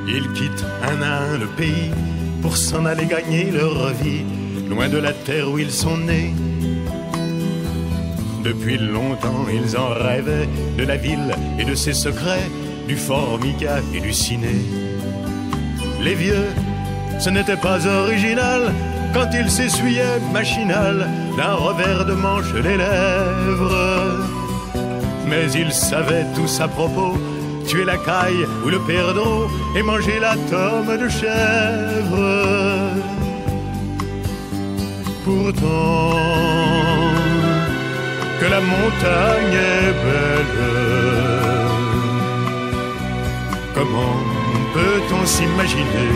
Ils quittent un à un le pays pour s'en aller gagner leur vie, loin de la terre où ils sont nés. Depuis longtemps ils en rêvaient, de la ville et de ses secrets, du Formica et du ciné. Les vieux, ce n'était pas original quand ils s'essuyaient machinal d'un revers de manche les lèvres. Mais ils savaient tous à propos, tuer la caille ou le perdreau et manger la tome de chèvre. Pourtant, que la montagne est belle, comment peut-on s'imaginer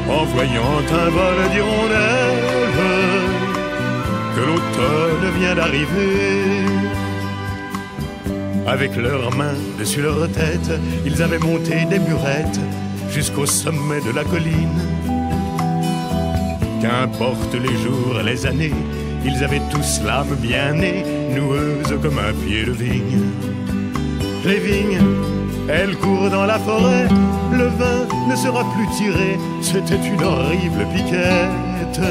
en voyant un vol d'hirondelles que l'automne vient d'arriver? Avec leurs mains dessus leur tête, ils avaient monté des burettes jusqu'au sommet de la colline. Qu'importe les jours, les années, ils avaient tous l'âme bien née, noueuse comme un pied de vigne. Les vignes, elles courent dans la forêt, le vin ne sera plus tiré, c'était une horrible piquette.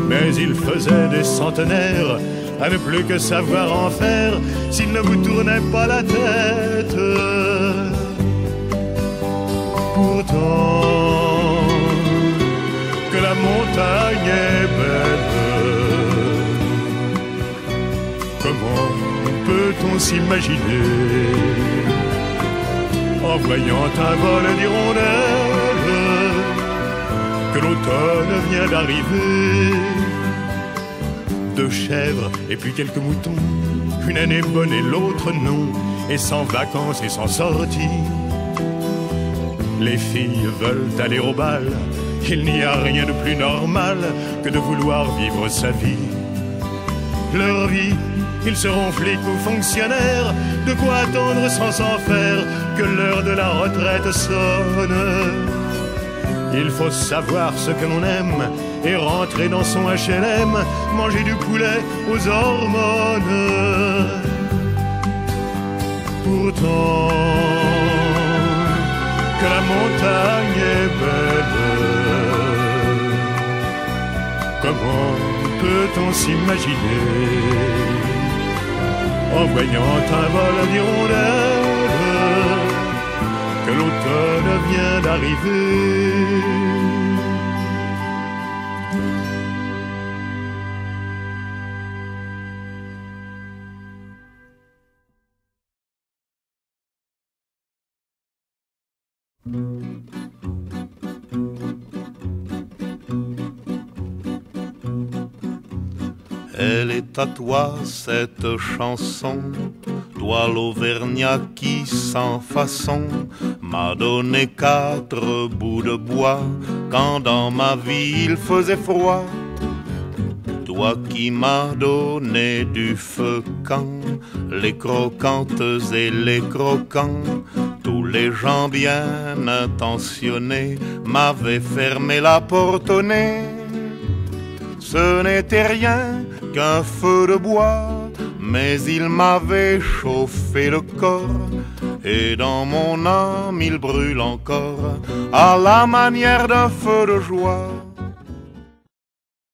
Mais il faisait des centenaires à ne plus que savoir en faire s'il ne vous tournait pas la tête. Pourtant, que la montagne est belle, comment peut-on s'imaginer en voyant un vol d'hirondelles que l'automne vient d'arriver? 2 chèvres et puis quelques moutons, une année bonne et l'autre non, et sans vacances et sans sortie. Les filles veulent aller au bal, il n'y a rien de plus normal que de vouloir vivre sa vie. Leur vie, ils seront flics ou fonctionnaires, de quoi attendre sans s'en faire que l'heure de la retraite sonne. Il faut savoir ce que l'on aime et rentrer dans son HLM, manger du poulet aux hormones. Pourtant, que la montagne est belle, comment peut-on s'imaginer en voyant un vol d'hirondelles que l'automne vient d'arriver? Elle est à toi cette chanson, toi l'Auvergnat qui sans façon m'a donné 4 bouts de bois quand dans ma vie il faisait froid. Toi qui m'as donné du feu quand les croquantes et les croquants, tous les gens bien intentionnés m'avaient fermé la porte au nez. Ce n'était rien qu'un feu de bois, mais il m'avait chauffé le corps, et dans mon âme il brûle encore à la manière d'un feu de joie.